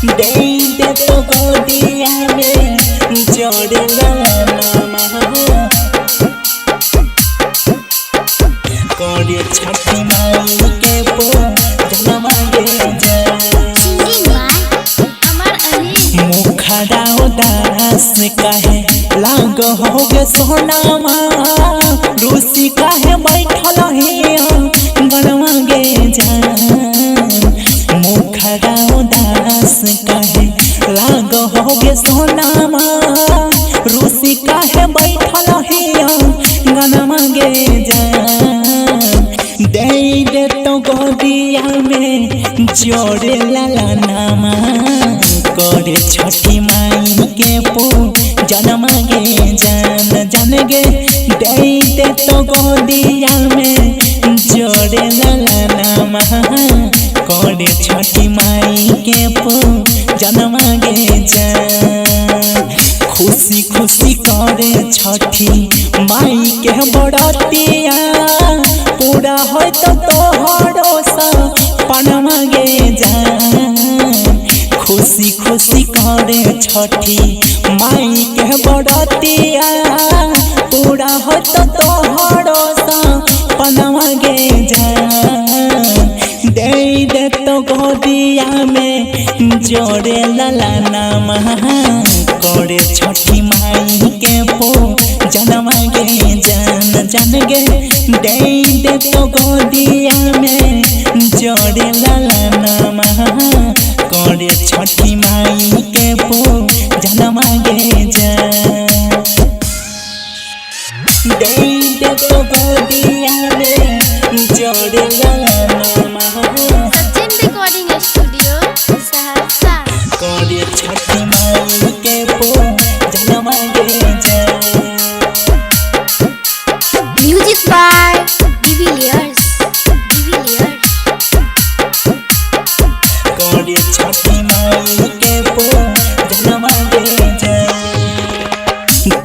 दे दे तो गोदिया में जोड़ लाना करे छठी माई के पूजन मांगे मुखड़ा उदास कहे लाग हो गे सोनामा रूसी कहे बैठल हे गणवा गे जान मुखड़ा उदास कहे लाग हो गे सोनामा रूसी कहे बैठल हे गणवा गे जान दे दे तो गोदिया में जोड़े लाना करे छठी माई के पूजन मांगे जान जान गे दे दे तो गोदिया में जोड़े लाना करे छठी माई के पूजन मांगे जान खुशी खुशी करे छठी माई के बड़तिया पूरा हो तो तोहरो सपना मांगे जान खुशी खुशी करे छठी माई के बड़तिया पूरा हो तो तोहरो सपना मांगे जान दे दे तो गोदिया में जोड़े लाना करे छठी माई के पूजन मांगे जान जान गे दे दे तो गोदिया में जोड़े लाना करे छठी माई के पूजन मांगे जान दे दे तो गोदिया में जोड़े लाना सचिन रिकॉर्डिंग स्टूडियो सहरसा करे छठी माई के पूजन मांगे जान म्यूजिक बाय डिविलियर्स करे छठी माई के पूजन मांगे जान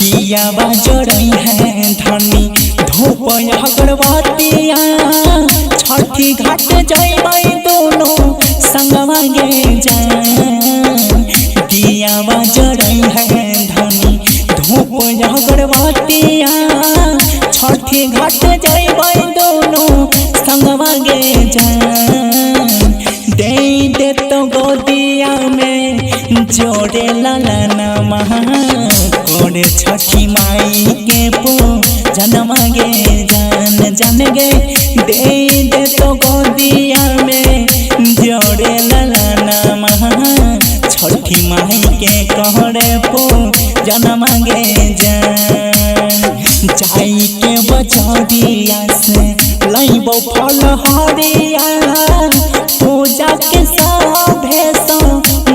दिया बाजरई है धनी धूप अगरबत्तिया छठी घाट जइबै दोनों संग मांगे जान दिया बाजरई है धनी धूप अगरबत्तिया छठी घाट जइबै दोनों संग मांगे जान दे दे तो गोदिया में जोड़े लाना करे छठी माई के पूजन मांगे जान जान गे दे दे तो गोदिया में जोड़े लाना छठी माई के कहरे पूजन मांगे जान जाई के बचरिया से लइबो फल हरिया पूजा के सभे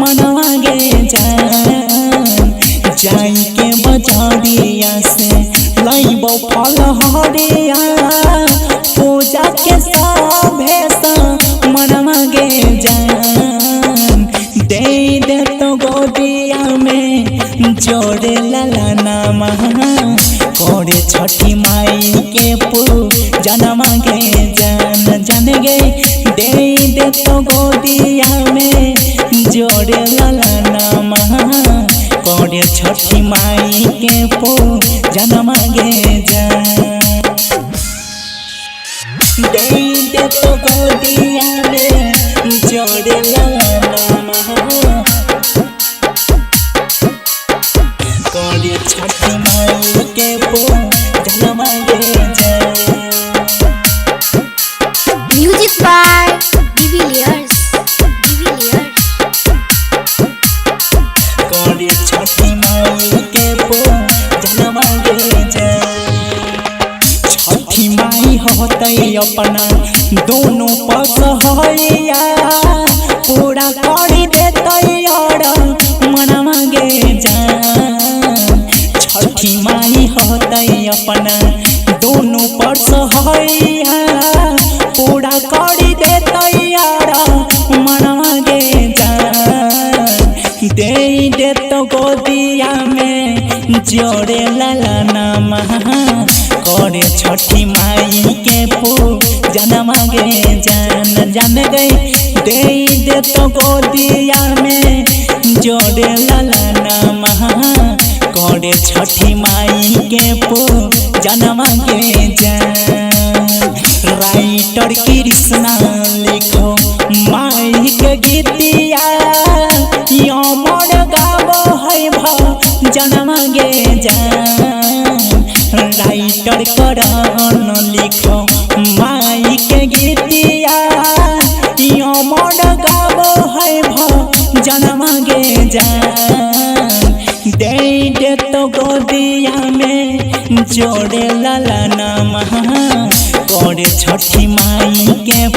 मन मांगे जान जाई के बचरिया से लइबो फल हरिया पूजा के सभे मन मांगे जान दे दे तो गोदिया में जोड़े लाना करे छठी माई के पूजन मांगे जान जान गे दे दे तो गोदिया में जोड़े लाना करे छठी माई के पूजन मांगे जान दे दे तो गोदिया में जोड़े लाना करे छठी माई के पूजन मांगे जान म्यूजिक बाय डिविलियर्स करे छठी माई के पूजन मांगे जान छठी माई होतै अपना दोनों पक्ष होइया पूरा करी देतै और मन मांगे जान छठी माई होतै अपना दोनों पक्ष होइया पूरा करी देतै और मन मांगे जान दे दे तो गोदिया में जोड़े लाना करे छठी माई के पूजन मांगे जान जान गई दे तो गोदिया में जोड़े लाला महा करे छठी माई के जनवा के जान। राइटर कृष्णा लिखो माई के गीतिया अमर गावो है जनवा के जान। राइटर करण लिखो माई के गीतिया अमर गावो है जनवा के जान। दे तो गोदिया में जोड़े लाला महा करे छठी माई के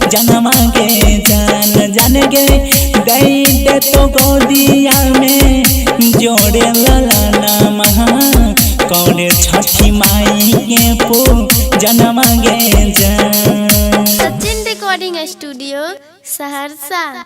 जनवा के जान। जान गे दे तो गोदिया में जोड़े लाला महा करे छठी माई के जनवा के जान। Sachin recording studio Saharsa.